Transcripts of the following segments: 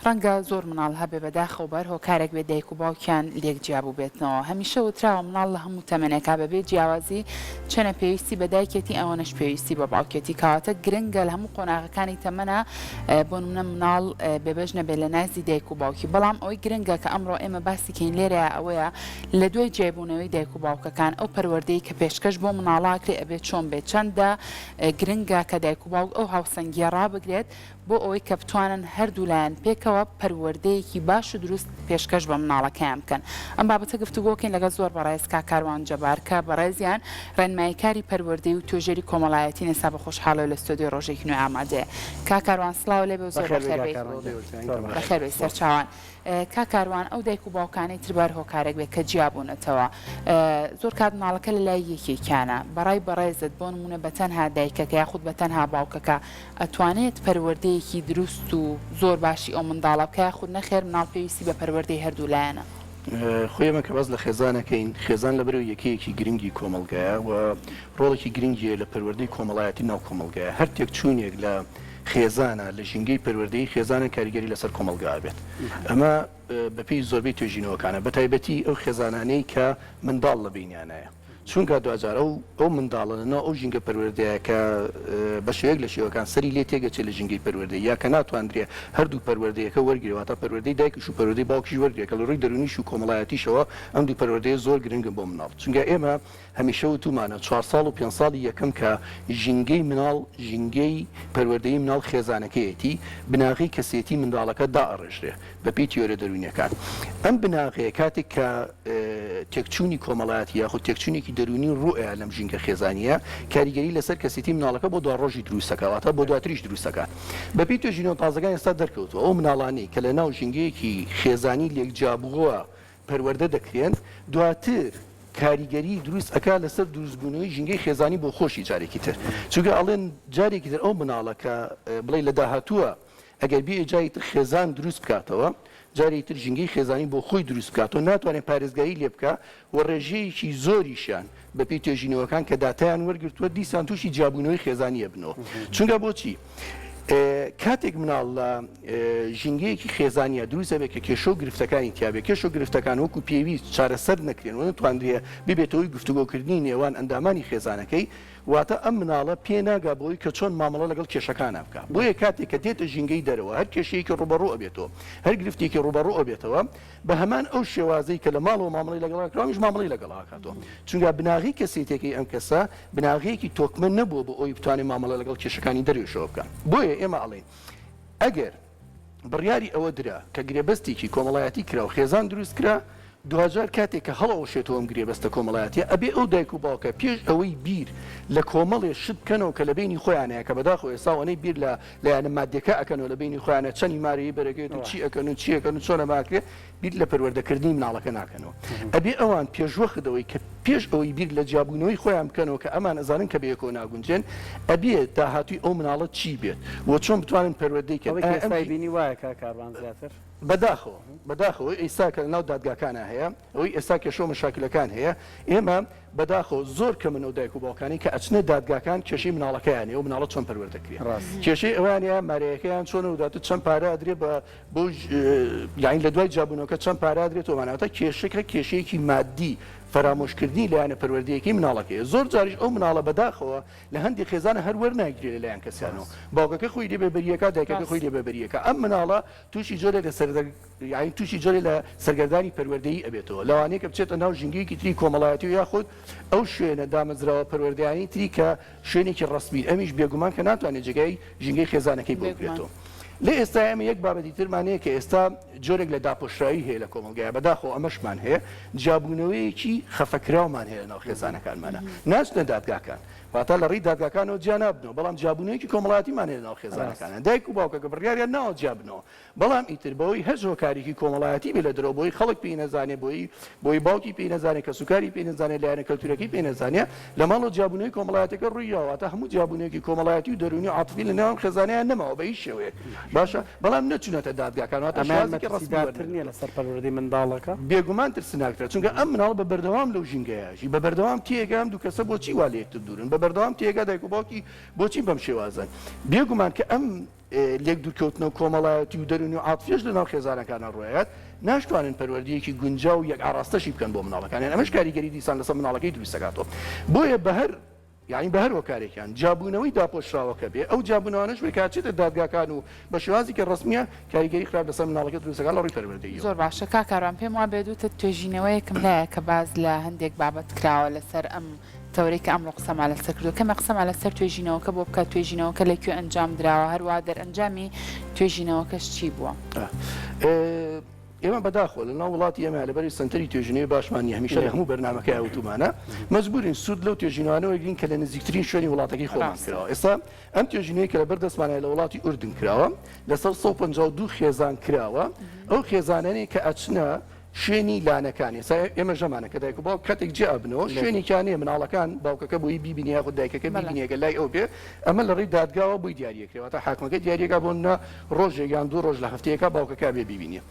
ڕەنگە زۆر مناڵ هەبێ بەداخەوە بەر هۆکارێک بێ دایک و باوکیان لێک جیابوو بێتنەوە هەمیشە وتراوە مناڵ لە هەموو تەمەنێکا بەبێ جیاوازی چەنە پێویستی بە دایکێتی ئەوەنەش پێویستی بە باوکێتی کەواتە گرنگە لە هەموو قۆناغەکانی تەمەنە بۆ نمونە مناڵ بێبەژنە بێ لە نازی دایک و باوکی بەڵام ئەوەی گرنگە کە ئەمڕۆ ئێمە باسیکەین لێرە ئەوەیە لە دوای جێبوونەوەی دایک و باوکەکان ئەو پەروەردەی کە پێشکەش بۆ مناڵاکرێ ئەبێت چۆن بێت چەندە گرنگە کە دایک و باوک ئەو هاوسەنگیە ڕابگرێت بۆ ئەوەی کە بتوانن هەردوو لایەن پێکەوە پەروەردەیەکی باش و دروست پێشکەش بە مناڵەکەیان بکەن ئەم بابەتە گفتوگۆکەین لەگەڵ زۆر بەڕێز کاکاروان جەبار کە بەڕێزیان ڕێنماییکاری پەروەردەی و توێژەری کۆمەڵایەتی نێستا بە خۆشحاڵەوە لە ستۆدیۆ ڕۆژێکی نوێ ئامادەیە کاکاروان سڵاو لێ بێ و زۆر بەخێر بێ سەرچاوان کاکاروان ئەو دایک و باوکانەی تربار هۆکارێک بێت کە جیابوونەتەوە زۆر کات مناڵەکە لە لای یەکێکیانە بەڕای بەڕێزت بۆ نمونە بەتەنها دایکەکە یاخود بەتەنها باوکەکە ئەتوانێت پەروەردەیەکی دروست و زۆر باشی ئەو منداڵە بکە یاخود نەخێر مناڵ پێویستی بە پەروەردەی هەردوو لایەنە خۆیمە کە باز لە خێزانەکەین خێزان لە بەرەو یەکەیەکی گرنگی کۆمەلگایە و ڕۆڵێکی گرنگیە لە پەروەردەی کۆمەڵایەتی ناو کۆمەلگایە هەر تێک چوونێک لە خێزانە لە ژینگەی پەروەردەی خێزانە کاریگەری لەسەر کۆمەلگا بێت ئەمە بەپێی زۆربەی توێژینەوەکانە بە تایبەتی ئەو خێزانانەی کە منداڵ لە بینیانایە چونکە دوجار ئەو منداڵەنەوە ئەو ژینگە پەروەردەیە کە بە شێوەیەک لە شێوەکان سەری لێ تێگەچێت لە ژینگەی پەروەردەی یا کە ناتوانرێ هەردوو پەروەردەیەکە وەرگێواتە پەروەردەی دایکش و پەروەردەی باوکیش وەرگێکە لە ڕووی دەرونیش و کۆمەڵایەتیشەوە ئەم دوو پەروەردەیە زۆر گرنگن بۆ مناڵ چونکە ئێمە هەمیشە وتومانە 4 ساڵ و 5 ساڵی یەکەم کە ژینگەی مناڵ ژینگەی پەروەردەی مناڵ خێزانەکەیەتی بناغی کەسێتی منداڵەکە دائڕێژرێ بەپێی تیۆرە دەرونیەکان ئەم بناغەیە کاتێک کە تێکچوونی کۆمەڵایەتی یاخود تێکچوونێکی دەرونی ڕوئە لەم ژینگە خێزانیە کاریگەری لەسەر کەسێتی مناڵەکە بۆ دوا ڕۆژی دروستەکەواتە بۆ دواتریش دروستەکە بەپێی توێژینەوە تازەکان ئێستا دەرکەوتووە ئەو مناڵانەی کە لە ناو ژینگەیەکی خێزانی لێک جیابووە پەروەردە دەکرێن دواتر کاریگەری دروست ئەکا لەسەر دروستبوونەوەی ژینگەی خێزانی بۆ خۆشی جارێکی تر چونکە ئەڵێن جارێکی تر ئەو مناڵەکە بڵێ لە داهاتووە ئەگەر بێ جای تر خێزان دروست بکاتەوە جاری تر ژینگەی خێزانی بۆ خۆی دروست بکاتەوە ناتوانێت پارێزگایی لێ بکە و ڕێژەیەکی زۆریشیان بەپێی توێژینەوەکان کە داتایان وەرگرتووە دیسان تووشی جیابوونەوەی خێزانیە بنەوە چونکە بۆچی کاتێک مناڵ لە ژینگەیەکی خێزانیە دروستە بێت کە کێشە و گرفتەکانی تیاابێت کێشە و گرفتەکان وەکو پێویست چارەسەر نەکرێن و نتوانرێ ببێتەوەی گفتوگۆکردنی نێوان ئەندامانی خێزانەکەی واتە ئەم مناڵە پێ ناگا بۆی کە چۆن مامەڵە لەگەڵ کێشەکانە بکە بۆیە کاتێک کە دێتە ژینگەی دەرەوە هەر کێشەیەکی ڕوبەڕوو ئەبێتەوە هەر گرفتێکی ڕوبەڕوو ئەبێتەوە بە هەمان ئەو شێوازەی کە لە ماڵەوە مامەڵی لەگەڵاکراویش مامەڵی لەگەڵاکاتەوە چونکە بناغی کەسێتێکی ئەم کەسە بناغەیەکی تۆکمە نەبووە بۆ ئەوی بتوانێت مامەڵە لەگەڵ کێشەکانی دەروێشەوە بکە بۆیە ئێمە ئەڵێن ئەگەر بڕیاری ئەوە درا کە گرێبەستێکی کۆمەڵایەتی کرا و خێزان دروست کرا دوجار کاتێک کە هەڵەوەشێتەوە ئەم گرێبەستە کۆمەڵایەتیە ئەبێ ئەو دایک و باوکە پێش ئەوەی بیر لە کۆمەڵێ شت بکەنەوە کە لە بینی خۆیانەیە کە بەداخۆ ئێساوانەی بیر لە لایەنە مادیەکە ئەکەنەوە لە بینی خۆیانە چەندی مارەیە بەرەگێت و چی ئەکەن و چیەکەن و چۆنە ماکرێ بیر لە پەروەردەکردنی مناڵەکە ناکەنەوە ئەبێ ئەوان پێشوەخدەوەی کە پێش ئەوەی بیر لە جیابوونەوەی خۆیان بکەنەوە کە ئەمان ئەزانن کە بەیەکەوە ناگونجێن ئەبێ داهاتووی ئەو مناڵە چی بێت و چۆن بتوانن پەروەردەی کە بینی وایە کاکاروان زیاتر بەداخەوە ئێستا کە ناو دادگاکانە هەیە ئەوەی ئێستا کێشە و مشاکلەکان هەیە ئێمە بەداخەوە زۆر کە من ئەو دایک و باوکانی کە ئەچنە دادگاکان کێشەی مناڵەکەیانێ و مناڵە چۆن پەروەردەکرێت کێشەی ئەوانە مارەیەکەیان چۆن و داتە چەند پارە ئەدرێ بۆ یاین لە دوای جابوونەوەکە چەند پارە ئەدرێتەوەمانەوەتە کێشەکە کێشەیەکی مادی فرامۆشکردنی لایەنە پەروەردەیەکی مناڵەکەیە زۆر جاریش ئەو مناڵە بەداخەوە لە هەندێک خێزانە هەر وەرناگیرێت لەلایەن کەسیانەوە باوکەکە خۆی لێ بەبەریەکە دایکەکە خۆی لێ بەبەریەکە ئەم مناڵە تووشی جۆرێک یاین تووشی جۆرێ لە سەرگەردانی پەروەردەیی ئەبێتەوە لەوانەیە کە بچێتە ناو ژینگەیەکی تری کۆمەڵایەتی و یاخود ئەو شوێنە دامەزراوە پەروەردەیانی تری کە شوێنێکی ڕسمی ئەمیش بێگومان کە ناتوانێت جێگای ژینگەی خێزانەکەی بۆ بگرێتەوە لێ ئێستا ئەمە یەک بابەتی ترمانەیە کە ئێستا جۆرێک لە داپۆشایی هەیە لە کۆمەلگایە بەداخۆ ئەمەشمان هەیە جیابوونەوەیەکی خەفەکراومان هەیە ناو خێزانەکانمانە ناچنە دادگاکان واتە لە ڕێی دادگاکانەوە جیا نابنەوە بەڵام جیابوونەیەکی کۆمەڵایەتیمان هەیە ناو خێزانەکانە دایک و باوکەکە بڕیاریان ناوە جیابنەوە بەڵام ئیتر بەوەی هەر هۆکارێکی کۆمەڵایەتی بێ لە دەرەوە بۆی خەڵک پێی نەزانێ بۆی باوکی پێی نەزانێت کە سوکاری پێی نەزانێت لایەنە کەلتورەکەی پێی نەزانێت لە ماڵەوە جیابوونەوەی کۆمەڵایەتەکە ڕوویەوە هەموو جیابوونەیەکی کۆمەڵایەتی و دەرونی و عاتفی لە نێوان خێزانیان نەماوە بە هیچ شێوەیەک باشە بەڵام نەچوونەتە دادگاکان واتە شازێکی ڕسمیدارتر نییە لەسەر پەروەردەی منداڵەکە بێگومان ترسناکترە چونکە ئەم مناڵ بە بەردەوام لەو ژینگەیەژی بە بەردەوام تێگە ئەم دوو کەسە بۆچی وا لە یەکتر دوورن بە بەردەوام تێگە دایک و باوکی بۆچی بەم شێوازن بێگومان کە ئەم لێک دوورکەوتنەوە کۆمەڵایەتی و دەرونی و عاتفێش لەناو خێزانەکانە ڕۆیەت ناشتوانن پەروەردەیەکی گونجاو و یەک ئاراستەشی بکەن بۆ مناڵەکان ئەمەش کاریگەری دیسان لەسەر مناڵەکەی دروست دەکاتەوە بۆیە بەهەر یعنی بە هەر وەکارێکیان جابوونەوەی داپۆشراوەکە بێ ئەو جابوونەوەش بێ کاچێتە دادگاکان و بە شێوازی کە ڕسمیە کاریگەری خراپ لەسەر مناڵەکە دروستەکان لە ڕووی پەروەردەییەوە. زۆر باشە کاکاڕان پێم وا بێدوتە توێژینەوەیەکم لایە کە باز لە هەندێک بابەت کراوە لەسەر ئەم تەورەی کە ئەمڕۆ قسەما لەسەر کردو کەمە قسەما لەسەر توێژینەوەکە بۆ بکات توێژینەوەکە لەکوێ ئەنجام درراوە هەروە دەرئەنجامی توێژینەوەکەش چی بووە؟ ئێمە بەداخۆ لە ناو وڵاتی ئێمە لەبەری سنتەری توێژینەوەی باشمانی هەمیشە لە هەموو بەرنامەکە ئەوتومانە مەجبورین سوود لەو توێژینەوەی گرین کە لە نزیکترین شوێنی وڵاتەکەی خۆمان کراوە. ئێستا ئەم توێژینەیە کە لەبەر دەستمانە لە وڵاتی ئوردن کراوە لەسەر 152 خێزان کراوە ئەو خێزانانەی کە ئەچنە شوێنی لانەکانی ئێمە ژەمانە کە دایک و باوک کاتێک جێ ئەبنەوە شوێنێکیانەیە مناڵەکان باوکەکە بۆی بیبینی یاخود دایکەکە ببینیەکە لای ئەو بێ ئەمە لە ڕێی دادگاوە بووی دیاریەکرێەوە تا حاکمەکە دیاریەکە بۆ ڕۆژێک یان دوو ڕۆژ لە هەفتەیەەکە باوکەکە بێ ببینیە.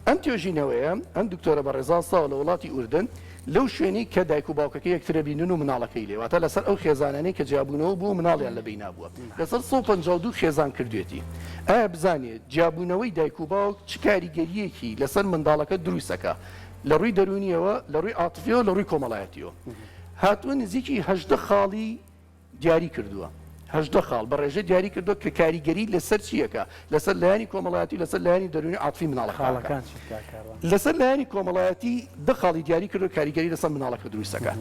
ئەم توێژینەوەیە ئەم دکتۆرە بەڕێزا ساوە لە وڵاتی ئوردن لەو شوێنی کە دایک و باوکەکە یەکترە بینن و مناڵەکەی لێواتە لەسەر ئەو خێزانانەی کە جیابوونەوە بوو مناڵیان لە بین نبووە لەسەر 152 خێزان کردوێتی. ئایا بزانێت جیابوونەوەی دایک و باوک چ کاریگەریەکی لەسەر منداڵەکە دروستەکە لە ڕووی دەرونیەوە لە ڕووی عاتفیەوە لە ڕووی کۆمەڵایەتیەوە هاتووە نزیکی 18 خاڵی دیاری کردووە. 18 خاڵ بە ڕێژە دیاری کردو کە کاریگەری لەسەر چیەکە لەسەر لایانی کۆمەڵایەتی لەسەر لایانی دەرونی عاتفی مناڵەکان لەسەر لایانی کۆمەڵایەتی دە خاڵی دیاری کردو کاریگەری لەسەر مناڵەکە دروستەکە.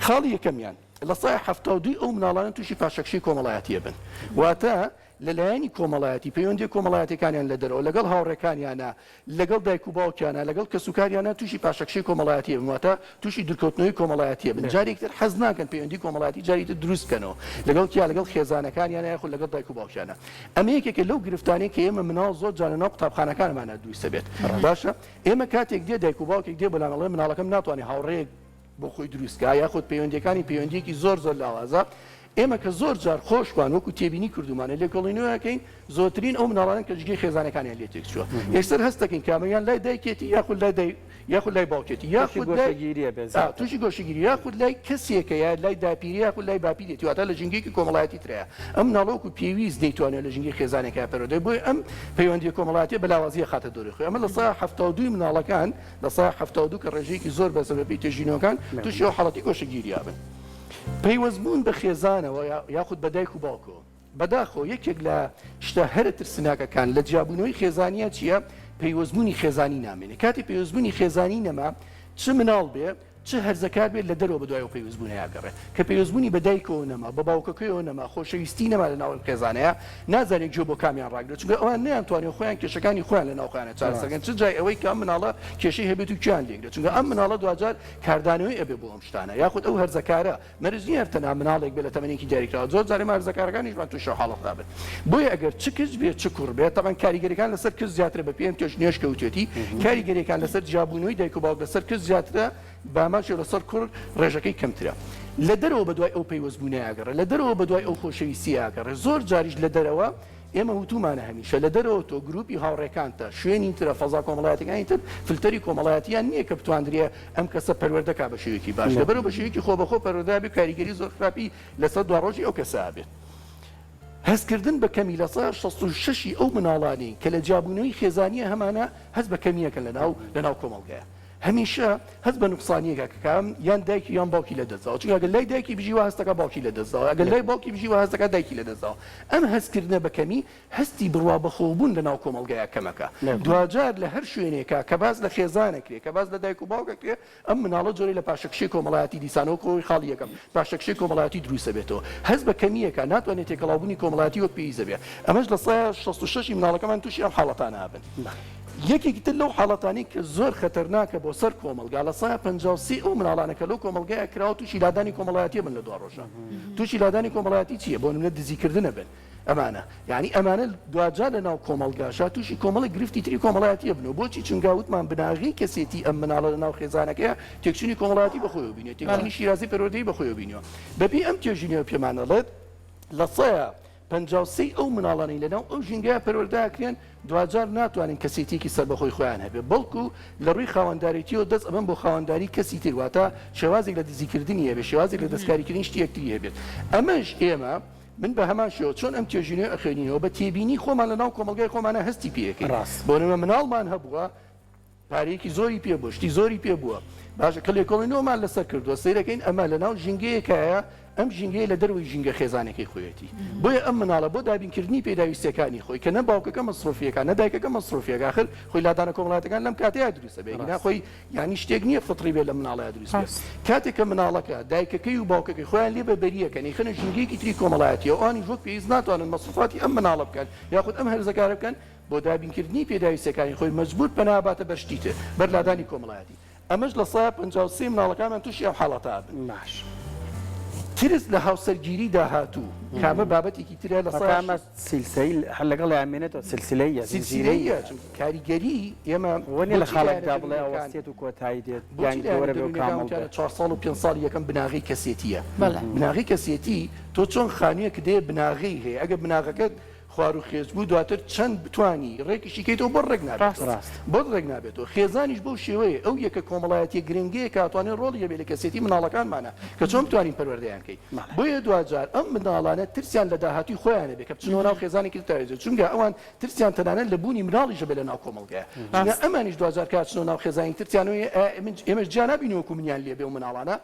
خاڵی یەکەمیان لە سای 72 ئەو مناڵانە تووشی پاشەکشەی کۆمەڵایەتیە بن واتە لەلایانی کۆمەڵایەتی پەیوەندی کۆمەڵایەتەکانیان لە دەرەوە لەگەڵ هاوڕێکانیانە لەگەڵ دایک و باوکیانە لەگەڵ کەسوکاریانە تووشی پاشەکشەی کۆمەڵایەتیە بواتە تووشی دوورکەوتنەوەی کۆمەڵایەتیە بن جارێکتر حەز ناکەن پەیوەندی کۆمەڵایەتی جاریتر دروستکەنەوە لەگەڵ کیا لەگەڵ خێزانەکانیانە یاخود لەگەڵ دایک و باوکیانە. ئەمە یەکێکە لەو گرفتانەی کە ئێمە مناڵ زۆر جار لەناو قوتابخانەکانمانە دروستە بێت باشە ئێمە کاتێک دێ دایک و باوکێک دێ بەلامەڵێ مناڵەکەم ناتوانێت هاوڕێک بۆ خۆی دروستکە یاخود پەیوەندیەکانی پەیوەندیەکی زۆر لاوازە ئێمە کە زۆر جار خۆشبان وەکو تێبینی کردومانە لێکۆڵینەوەکەین زۆرترین ئەو مناڵانە کە جگەی خێزانەکانیان لێ تێکچووە یەکسەر هەستەکەین کامیان لای دایکێتی یاخود لای باوکێتی تووشی گۆشەگیری یاخود لای کەسێکە یا لای داپیری یاخود لای باپیرێتی واتە لە ژنگێکی کۆمەڵایەتی ترەیە ئەم مناڵۆکو پێویست دەیتوانێت لە ژنگی خێزانێکە پەرۆدەی بۆی ئەم پەیوەندی کۆمەڵایەتی بەلاوازیە خاتە دۆری خۆی ئەمە لە سای 72 مناڵەکان لە سای 72 کە ڕێژەیەکی زۆر بەسەبەبی توێژینەوەکان تووشی ئەو حاڵەتی گۆشەگیرییا بن. پەیوەستبوون بە خێزانەوە یاخود بە دایک و باوکەوە بەداخۆ یەکێک لە شتە هەرە ترسناکەکان لە جیابوونەوەی خێزانیە چییە پەیوەستبوونی خێزانی نامێنێت کاتی پەیوەستبوونی خێزانی نەما چ مناڵ بێ چه هەرزەکار بێت لە دەرەوە بەدوای پەیوەستبوونە یاگەڕێت کە پەیوەستبوونی بە دایکەوە نەما بە باوکەکەیەوە نەما خۆشەویستی نەما لە ناو خێزانەیە نازانێت جۆ بۆ کامیان ڕاگرێت چونکە ئەوان نەیانتوانێت خۆیان کێشەکانی خۆیان لە ناوخانە چارەسەکەن چ جای ئەوەی کە ئەم مناڵە کێشەی هەبێت و کیان لێگرێت چونکە ئەم مناڵە دوجار کاردانەوەی ئەبێ بۆ ئەم شتانە یاخود ئەو هەرزەکارە مەرج نییە تەنها مناڵێک بێت لە تەمەنێکی دیاریکراوە زۆر جارێ هەرزەکارەکانیشمان تووشە حاڵەتدا بن بۆیە ئەگەر چ کەس بێت چ کوڕ بێت تەمان کاریگەریەکان لەسەر کەس زیاتر بە پێم توێژ کەوتێتی کاریگەریەکان لەسەر جیابوونەوەی دایک و باوک لەسەر کەس زیاترە باماچێ لەسەر کوڕ ڕێژەکەی کەمترە لە دەرەوە بەدوای ئەو پەیوەستبوونە یاگەڕێ لە دەرەوە بەدوای ئەو خۆشەویستی یاگەڕێ زۆر جاریش لە دەرەوە ئێمە وتومانە هەمیشە لە دەرەوە تۆ گروپی هاوڕێکانتە شوێنی ترە فەزا کۆمەڵایەتەکانی تر فلتەری کۆمەڵایەتیان نییە کە بتواندرێ ئەم کەسە پەروەردەکا بە شێوەیەکی باش لەبەرەوە بە شێوەیەکی خۆ بەخۆ پەروەردا بێ کاریگەری زۆر خراپی لەسەر دواڕۆژی ئەو کەسە بێت. هەستکردن بە کەمی لە سای 66 ئەو مناڵانی کە لە جیابوونەوەی خێزانیە هەمانە هەست بە کەمیەکە لەناو کۆمەڵگەیە هەمیشە هەست بە نوقسانیەکە کەکەم یان دایکی یان باوکی لە دەستەوە چونکە ئەگەر لای دایکی بژیوە هەستەکە باوکی لە دەستەوە ئەگەر لای باوکی بژیوە هەستەکە دایکی لە دەستەوە ئەم هەستکردنە بە کەمی هەستی بڕوا بەخۆبوون لەناو کۆمەڵگەیە کەمەکە دوجار لە هەر شوێنێکە کە باز لە خێزانەکرێ کە باز لە دایک و باوکەکرێ ئەم مناڵە جۆرەی لە پاشەکشەی کۆمەڵایەتی دیسانەوە کۆی خاڵی یەکەم پاشەکشەی کۆمەڵایەتی دروستە بێتەوە هەست بە کەمیەکە ناتوانێت تێکەڵاوبوونی کۆمەڵایەتی وەک پێویستە بێت ئەمەش لە سای 66 مناڵەکەمان تووشی ئەم حاڵەتانە هابن. یەکێکی تر لەو حاڵەتانی کە زۆر خەتەرناکە بۆ سەر کۆمەلگا لە سای 53 ئەو مناڵانەکە لەو کۆمەلگایە کراوە تووشی لادانی کۆمەڵایەتی بن لە دوا ڕۆژە تووشی لادانی کۆمەڵایەتی چییە بۆ نمونە دزیکردنە بن ئەمانە یعنی ئەمانە دوجار لە ناو کۆمەلگاشە تووشی کۆمەڵی گرفتی تری کۆمەڵایەتیە بنەوە بۆچی چونکە وتمان بناغی کەسێتی ئەم مناڵە لە ناو خێزانەکەیە تێکچوونی کۆمەڵایەتی بەخۆیەوە بینێت تێکچوونی شیرازی پەروەردەیی بەخۆیەوە بینەوە بەبێ ئەم توێژینەوە پێمانەڵێت لە سایە 53 ئەو مناڵانی لەناو ئەو ژینگەیە پەروەردەکرێن دوجار ناتوانین کەسێتێکی سەر بەخۆی خۆیان هەبێ بەڵکو لە ڕووی خاوەنداریەتیەوە دەست ئەمەن بۆ خاوەنداری کەسی تر واتە شێوازێک لە دزیکردنی هەبێت شێوازێک لە دەستکاریکردنی شتی یەکتری هەبێت ئەمەش ئێمە من بە هەمان شێوە چۆن ئەم توێژینەوە ئەخوێنینەوە بە تێبینی خۆمان لە ناو کۆمەلگای خۆمانە هەستی پێەکەین ڕاست. بۆ نمە مناڵمان هەبووە پارەیەکی زۆری پێ بوو شتی زۆری پێ بووە باشە کە لێکۆڵینەوەمان لەسەر کردووە سیرەکەین ئەمە لە ناو ژینگەیەکایە ئەم ژینگەیە لە دەروی ژینگە خێزانەکەی خۆیەتی بۆیە ئەم مناڵە بۆ دابینکردنی پێداویستەکانی خۆی کە نە باوکەکە مەسرۆفیەکە نەدایکەکە مەسرۆفیەکە آخر خۆی لادانە کۆمەڵاتەکان لەم کاتەیە دروستە بێگینا خۆی یانی شتێک نییە فطری بێ لە مناڵەیە دروست بێت کاتێک کە مناڵەکە دایکەکەی و باوکەکەی خۆیان لێ بە بەریەکەن خەنە ژینگەیەکی تری کۆمەڵایەتی ئەوانی ژۆک پێویست ناتوانن مەسرفاتی ئەم مناڵە بکەن یاخود ئەم هەرزەکارە بکەن بۆ دابینکردنی پێداویستەکانی خۆی مەجبور بەناباتە بەشتیتە بەر لادانی کۆمەڵایەتی ئەمەش لە 153 مناڵەکانمان تووشی ئەم حاڵەتە بن باش ترس لە هاوسەرگیری داهاتوو کامە بابەتێکی ترە لە فكامة سلسلة هل لقى عمينته سلسلية سلسلەیە کاریگەری ئێمە وني لخالق دابڵێ ئەوەستێت و کۆتاییدێت یان گەورە بێ و کامل 4 ساڵ و 5 ساڵ یەکەم بناغی کەسێتیە بەڵێ. بناغی کەسێتی تۆ چۆن خانوویەک دێ بناغی هەیە ئەگە بناغەکەت خوار و خێز بوو دواتر چەند بتوانی ڕێکیشیکەیتەوە بۆ ڕێک نابێت بۆ ڕێک نابێتەوە خێزانیش بەو شێوەیە ئەو یەکە کۆمەڵایەتی گرنگەیە کاتوانێت ڕۆڵی بێ لە کەسێتی مناڵەکانمانە کە چۆن بتوانین پەروەردەیانکەی بۆیە دوجار ئەم مناڵانە ترسیان لە داهاتی خۆیانە بێ کە بچنەوە ناو خێزانێکی تایزێت چونکە ئەوان ترسیان تەنانەت لە بوونی مناڵیشە بێ لە ناو کۆمەڵگەیە ئەمانیش دوجار کاتچنەوە ناو خێزانی ترسیانەوەی ئێمەش جا نبینی وەکو منیان لێ بێ و مناڵانە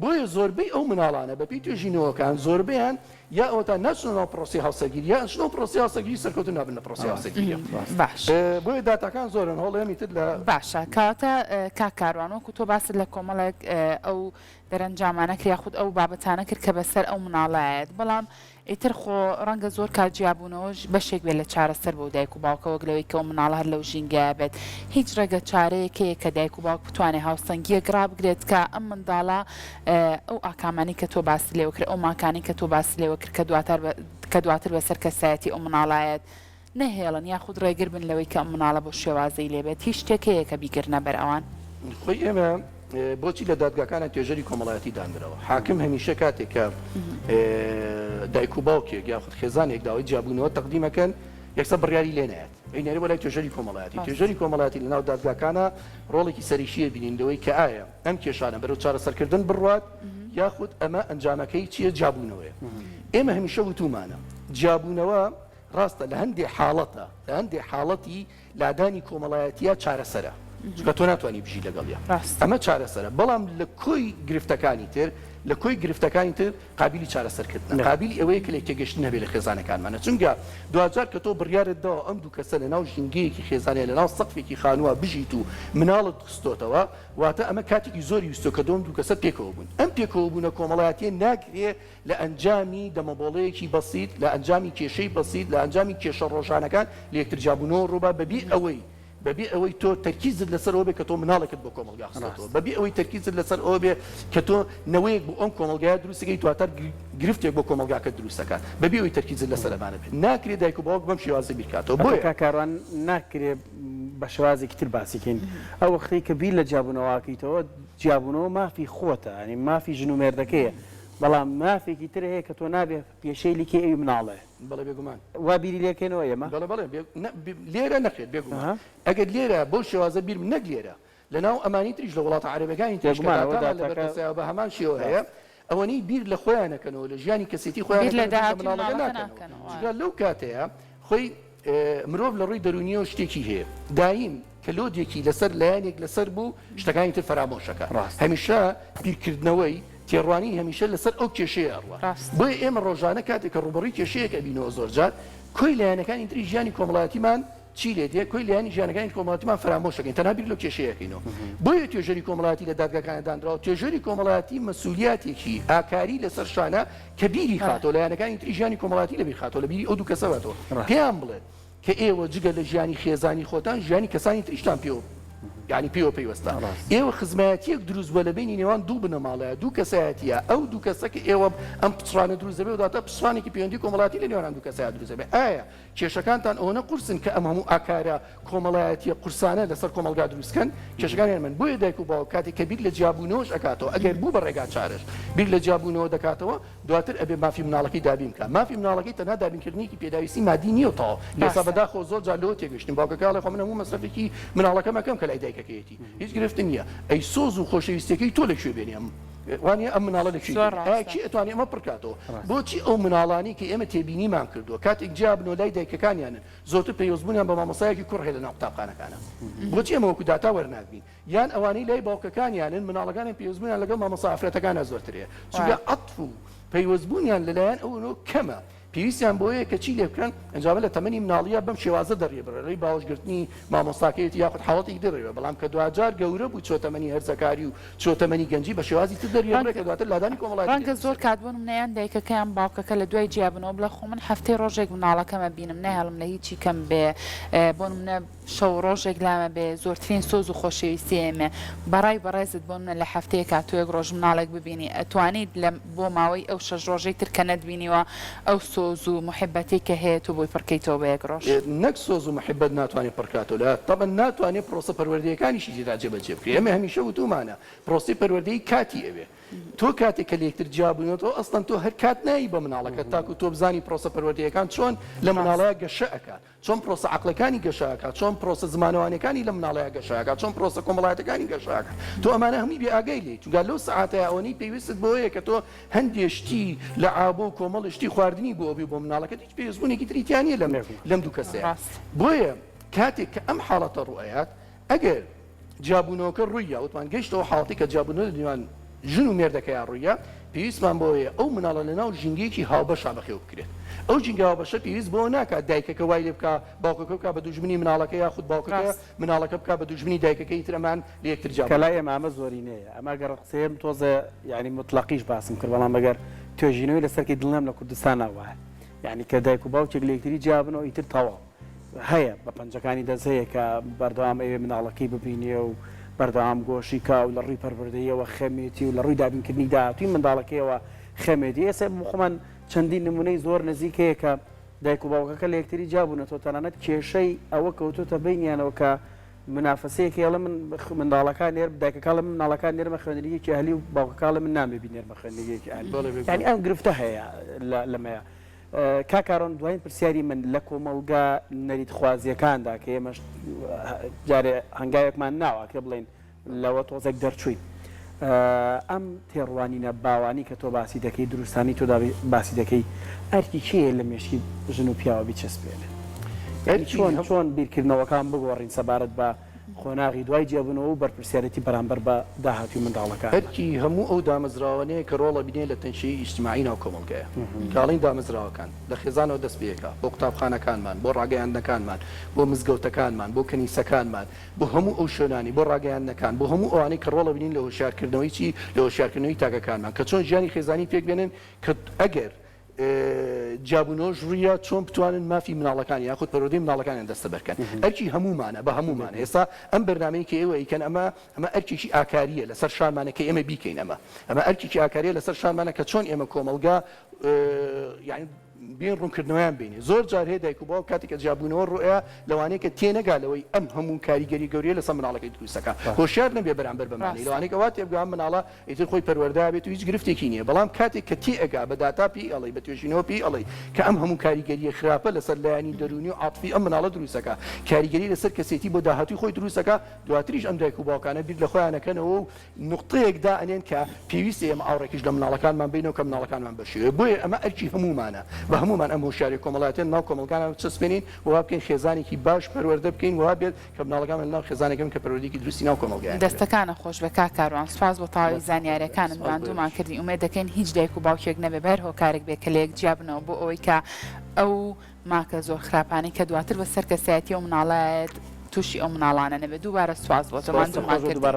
بۆیە زۆربەی ئەو مناڵانە بەپی توێژینەوەکان زۆربیان یا ئەوتان ناچنەوە ناو پرۆسی هاوسەرگیری یا ئەچنەوە پرۆسی هاوسەرگیری سەرکەوتن نابن لە پرۆسی هاوسەرگیری باش بۆیە داتاکان زۆرن هەڵێمی تر لە باشە کاتە کاکاروانەوەکو تۆ باست لە کۆمەڵێک ئەو دەرەنجامانە کرد یاخود ئەو بابەتانە کرد کە بەسەر ئەو مناڵایەت بەڵام ئیتر خۆ ڕەنگە زۆر کاتجیابوونەوەش بەشێک بێت لە چارەسەر بۆ دایک و باوکە وەگلەوەی کە ئەو مناڵە هەر لەو ژینگە بێت هیچ ڕێگە چارەیەکەیە کە دایک و باوک بتوانێت هاوسەنگیە گرابگرێت کە ئەم منداڵە ئەو ئاکامانی کە تۆ باسی لێوە کرد ئەو ماکانی کە تۆ باسی لێوە کرد کە دواتر بەسەر کەسایەتی ئەو مناڵایەت نەهێڵن یاخود ڕێگر بن لەوەی کە ئەم مناڵە بۆ شێوازەی لێبێت هیچ شتێکەیە کە بیگرنە بەر ئەوان خۆی ئێمە بۆچی لە دادگاکانە توێژەری کۆمەڵایەتی دانرەوە حاکم هەمیشە کاتێک کە دایک و باوکێک یاخود خێزانێک داوای جیاببوونەوە تەقدیمەکەن یەکسەر بڕیاری لێ نایەت ئەینێری بۆ لای توێژەری کۆمەڵایەتی توێژەری کۆمەڵایەتی لەناو دادگاکانە ڕۆڵێکی سەریشیە بینیندەوەی کە ئایا ئەم کێشانە بەرەو چارەسەرکردن بڕوات یاخود ئەمە ئەنجامەکەی چییە جیاببوونەوەیە ئێمە هەمیشە وتومانە جیاببوونەوە ڕاستە لە هەندێک حاڵەتە لە هەندێک حاڵەتی لادانی کۆمەڵایەتیە چارەسەرە چونکە تۆ ناتوانانی بژی لەگەڵیە ئەمە چارەسەرە بەڵام لە کۆی گرفتەکانی تر لە کۆی گرفتەکانی تر قابلی چارەسەرکردن قابلی ئەوەیە کە لە تێگەشتن هەبێت لە خێزانەکانمانە چونکە دوجار کە تۆ بڕیارت داوە ئەم دوو کەسە لە ناو ژینگەیەکی خێزانەیە لە ناو سەقفێکی خانووە بژیت و مناڵت خستۆتەوە واتە ئەمە کاتێکی زۆری ویستۆ کە دۆم دوو کەسە پێکەوە بوون ئەم پێکەوە بوونە کۆمەڵایەتیە ناکرێت لە ئەنجامی دەمەبۆڵەیەکی بەسیط لە ئەنجامی کێشەی بەسیط لە ئەنجامی کێشە ڕۆژانەکان لە یەکتر جیاببوونەوە ڕووبا بەبی ئەوەی تۆ تەرکیزت لەسەر ئەوە بێ کە تۆ مناڵێکت بۆ کۆمەلگا خستەوە بەبی ئەوەی تەرکیزت لەسەر ئەوە بێ کە تۆ نەوەیەک بۆ ئەم کۆمەلگایە دروستەکەی دواتر گرفتێک بۆ کۆمەلگاکە دروستەکە بەبی ئەوەی تەرکیزت لەسەر ئەمانە بێت ناکرێت دایک و باوک بەم شێوازە بیرکاتەوە بۆیە کاکاروان ناکرێت بە شێوازێکی تر باسیکەین ئەو وەختەی کە بیر لە جیاببوونەوەکەیتەوە جیاببوونەوە مافی خۆتە ینی مافی ژن و مێردەکەیە بەڵام مافێکی تر هەیە کە تۆ نابێت پێشەی لیکێ ئەوی مناڵێ بەڵێ بێگومان وا بیری لێکەینەوە ئێمە بەڵێ لێرە نەخێت بێگومان ئەگەر لێرە بۆ شێوازە بیر نەک لێرە لەناو ئەمانی تریش لە وڵاتە عەرەبەکانی تێژمانەوە بە هەمان شێوە هەیە ئەوەنی بیر لە خۆیانەکەنەوە لە ژیانی کەسێتی خۆیان لەو کاتەیە خۆی مرۆڤ لە ڕووی دەرونیەوە شتێکی هەیە دایم کە لۆدێکی لەسەر لایەنێک لەسەر بوو شتەکانی تر فەرامۆشەکە هەمیشە بیرکردنەوەی تێڕوانی هەمیشە لەسەر ئەو کێشەیە ئەڕوە بۆیە ئێمە ڕۆژانە کاتێک کە ڕوبەڕووی کێشەیەکە بینەوە زۆرجار کۆی لایەنەکانی تری ژیانی کۆمەڵایەتیمان چی لێ دێ کۆی لایەنی ژیانەکانی کۆمەڵایەتیمان فرامۆشەکەین تەنها بیر لەو کێشەیەکەینەوە بۆیە توێژەری کۆمەڵایەتی لە دادگاکانە دانراوە توێژەری کۆمەڵایەتی مەسئولیاتێکی ئاکاری لەسەر شانە کە بیری خاتەوە لایەنەکانی تری ژیانی کۆمەڵایەتی لەبیر خاتەوە لە بیری ئەو دوو کەسەوەتەوە پێیان بڵێت کە ئێوە جگە لە ژیانی خێزانی خۆتان ژیانی کەسانی تریشتان پێوە یعنی پێوە پێیوەستە ئێوە خزمەتیەک دروست بە لە بینی نێوان دوو بنەماڵەیە دوو کەسایەتیە ئەو دوو کەسە کە ئێوە ئەم پچڕانە دروست دەبێت و داتە پچڕانێکی پەیوەندی کۆمەڵایەتی لە نێوان دوو کەسایە دروست دەبێت ئایا کێشەکانتان ئەوە نەقورسن کە ئەم هەموو ئاکارە کۆمەڵایەتیە قورسانە لەسەر کۆمەلگا دروستکەن کێشەکانی من بۆیە دایک و باوک کاتێک کە بیر لە جیاببوونەوەش ئەکاتەوە ئەگەر بوو بە ڕێگا چارەش بیر لە جیاببوونەوە دەکاتەوە دواتر ئەبێ مافی مناڵەکەی دابین بکە مافی مناڵەکەی تەنها دابینکردنیکی پێداویستی مادی نییە تاوە لێستا بەداخۆ زۆر جار لەوە تێگەشتین باوکەکە خۆ من هەموو مەسرەفێکی مناڵەکەم ئەکەم کە لای دایکەکەیەتی هیچ گرفتن نییە ئەی سۆز و خۆشەویستەکەی تۆ لەکوێ بێنێم وانە ئەم مناڵە زۆر ڕاستە. لەکی ئەتوانێت ئەمە پڕکاتەوە بۆچی ئەو مناڵانی کە ئێمە تێبینیمان کردووە کاتێک جابنەوە لای دایکەکانیانن زۆرتر پێوەستبوونیان بە مامۆسایەکی کوڕ هەیە لەناو قوتابخانەکانە بۆچی ئەمە وەکو داتا وەرناگرین یان ئەوانەی لای باوکەکانیانن مناڵەکانی پێوەستبوونیان لەگەڵ مامۆسا ئافرەتەکانە زۆرترەیە چونکە عەتف و پەیوەستبوونیان لەلایەن ئەوەوە کەمە پێویستیان بۆیە کە چی لێ بکەن ئەنجامە لە تەمەنی مناڵیە بەم شێوازە دەڕێبڕێ باوەشگرتنی مامۆستاکەیەتی یاخود حاڵەتی دەڕێوە بەڵام کە دوجار گەورە بوو چۆتەمەنی هەرزەکاری و چۆتەمەنی گەنجی بە شێوازی تر دەڕێبڕێ کە دواتر لادانی کۆمەڵایەتی ڕەنگە زۆر کاتبوون منیان دایکەکەیان باوکەکە لە دوای جیابنەوە بڵە خۆ من هەفتەی ڕۆژێک مناڵەکەمە بینم نەهێڵم لە هیچی کەم بێ بۆ منە شەو ڕۆژێک لامە بێ زۆرترین سۆز و خۆشەویستی ئێمە بەڕێزت بۆ منە لە هەفتەیە کاتوێک ڕۆژ مناڵێک ببینی ئەتوانیت بۆ ماوەی ئەو 6 ڕۆژەی تر کە نەتبینیوە ئەو سۆز و محبەتی کە هەیە و بۆی پڕکەیتەوە بە یەک ڕۆژ نەک سۆز و محبەت ناتوانێت پڕکاتەوە لە تەبەن ناتوانێت پرۆسە پەروەردەیەکانیشی تێدا جێبەجێ بکرێ ئێمە هەمیشە وتومانە پرۆسی پەروەردەی کاتی ئەوێ تۆ کاتێک کە لە یەکتر جیابوونەوە ئەستان تۆ هەر کات نایی بە مناڵەکە تاکو تۆ بزانی پرۆسە پەروەردەیەکان چۆن لە مناڵەیە گەشە ئەکات چۆن پرۆسە عەقلەکانی گەشە ئەکات چۆن پرۆسە زمانەوانەکانی لە مناڵەیە گەشە ئەکات چۆن پرۆسە کۆمەڵایەتەکانی گەشە ئەکات تۆ ئەمانە هەمووی بێ ئاگای لێ چونکە لەو سەعاتە ئەوەی پێویستت بۆیە کە تۆ هەندێشتی لە ئابۆ و کۆمەڵشتی خواردنی بۆ بێ بۆ مناڵەکەت هیچ پێویستبوونێکی تریتیانیە لەم دوو کەسەیە بۆیە کاتێک کە ئەم حاڵەتە ڕوئەیات ئەگەر جابوونەوەکە ڕوویە وتمان گەیشتەوە حاڵەتی کە جابوونەوە لەنێوان ژن و مێردەکەیان ڕوویە پێویستمان بۆیە ئەو مناڵە لەناو ژینگەیەکی هاوبەشا بەخێو بکرێت ئەو جینگە هاوبەشە پێویست بۆ ناکات دایکەکە وای لێ بکە باوکەکە بکە بە دوژمنی مناڵەکە یاخود باوکەکە مناڵەکە بکە بە دوژمنی دایکەکەی ترەمان لە یەکتر جا کەلای ئێمە ئەمە زۆرینەیە ئەمە گەڕ قسەیەم تۆزە یعنی مطلقیش باسم کرد بەڵام ئەگەر توێژینەوەی لەسەرکی دڵنام لە کوردستان ناوایە یعنی کە دایک و باوکێک لە یەکتری جیابنەوە ئیتر تەواو هەیە بە پەنجەکانی دەست هەیە کە بەردەوام ئەوێ مناڵەکەی ببینێ و بەردەوام گۆشی کا و لە ڕووی پەروەردەیەوە خەمێتی و لە ڕووی دابینکردنی داهاتووی منداڵەکەیەوە خەمێتی ئێستا خۆمان چەندین نمونەی زۆر نزیکەیە کە دایک و باوکەکە لە یەکتری جابوونەتەوە تەنانەت کێشەی ئەوە کەوتوتە بینیانەوە کە منافسەیەکی ئەڵە منداڵەکان نێر دایکەکە لە مناڵەکان نێرمە خوێندنگەیەکی ئەهلی و باوکەکە لە من نامێبی نێرمە خوێندنگەیەکی ئەهلی یعنی ئەم گرفتە هەیە لەمەیە کاکارۆن دوایین پرسیاری من لە کۆمەڵگا نەریت خوازیەکاندا کە ئێمە جارێ هەنگاوێکمان ناوە کە بڵێن لەوە تۆزێک دەرچووین ئەم تێڕوانینە باوانی کە تۆ باسی دەکەی دروستانی تۆ باسی دەکەی ئەرکی کێیە لە مێشکی ژن و پیاوە بیچەسپێنێ چۆن بیرکردنەوەکان بگۆڕین سەبارەت بە خۆناغی دوای جێبوونەوە و بەرپرسیارەتی بەرامبەر بە داهاتوی منداڵەکان هەرکی هەموو ئەو دامەزراوانەیە کە ڕۆڵە بینێ لە تەنشەی ئیجتیماعی ناو کۆمەڵگەیە کاڵین دامەزراوەکان لە خێزانەوە دەست پێەکە بۆ قوتابخانەکانمان بۆ ڕاگەیاندنەکانمان بۆ مزگەوتەکانمان بۆ کەنیسەکانمان بۆ هەموو ئەو شوێنانی بۆ ڕاگەیاندنەکان بۆ هەموو ئەوانەی کە ڕۆڵە بینین لە هۆشیارکردنەوەی چی لە هۆشیارکردنەوەی تاکەکانمان کە چۆن ژیانی خێزانی پێک بێنن کە ئەگەر جابوونەوە ژووریە چۆن بتوانن مافی مناڵەکانی یاخود پەروەردەی مناڵەکانیان دەستە بەرکەن ئەرکی هەمومانە بە هەمومانە ئێستا ئەم بەرنامەی کە ئێوە ئیکەن ئەمە ئەرکێکی ئاکاریە لەسەر شانمانەکە ئێمە بیکەین ئەمە ئەرکێکی ئاکاریە لەسەر شانمانە کە چۆن ئێمە کۆمەڵگا یعنی بین ڕوونکردنەوەیان بینی زۆر جار هەیە دایک و باوک کاتێک کە جابوونەوە ڕوئەیە لەوانەیە کە تێنەگالەوەی ئەم هەموو کاریگەری گەوریە لەسەر مناڵەکەی دروستەکە هۆشیار نەبێ بەرامبەر بەمانی لەوانەیە کە وا تێبگەم مناڵە ئیتر خۆی پەروەردە بێت و هیچ گرفتێکی نییە بەڵام کاتێک کە تێئەگا بە داتا پێی ئەڵێ بە توێژینەوە پێی ئەڵێ کە ئەم هەموو کاریگەریە خراپە لەسەر لایانی دەرونی و عاتفی ئەم مناڵە دروستەکە کاریگەری لەسەر کەسێتی بۆ داهاتووی خۆی دروستەکە دواتریش ئەم دایک و باوکانە بیر لە خۆیانەکەنەوە و نقطەیەکدا ئەنێن کە پێویستە ئێمە ئاوڕێکیش لە مناڵەکانمان بینەوە کە مناڵەکانمان بەشێوە بۆیە ئەمە ئەرکی هەمومانە بە هەمومان ئەم هۆشیاری کۆمەڵایەتێن ناو کۆمەڵگانە چەسپێنین ووا بکەین خێزانێکی باش پەروەردە بکەین وا بێت کە مناڵەکان لەناو خێزانێکم کە پەروەردەیەکی دروستی ناو کۆمەڵگایە دەستەکانە خۆش بە کاکاروان سوپاس بۆ تاوی زانیاریەکانت ماندوومان کردی ئومێد دەکەین هیچ دایک و باوکێک نەبێ بەر هۆکارێک بێ کە لە یەک جیابنەوە بۆ ئەوەی کە ئەو ماکە زۆر خراپانەی کە دواتر بەسەر کەسایەتی ئەو مناڵایەت تووشی ئەو مناڵانە نەبێت دووبارە سوپاس بۆ تۆ ماندوومان کردی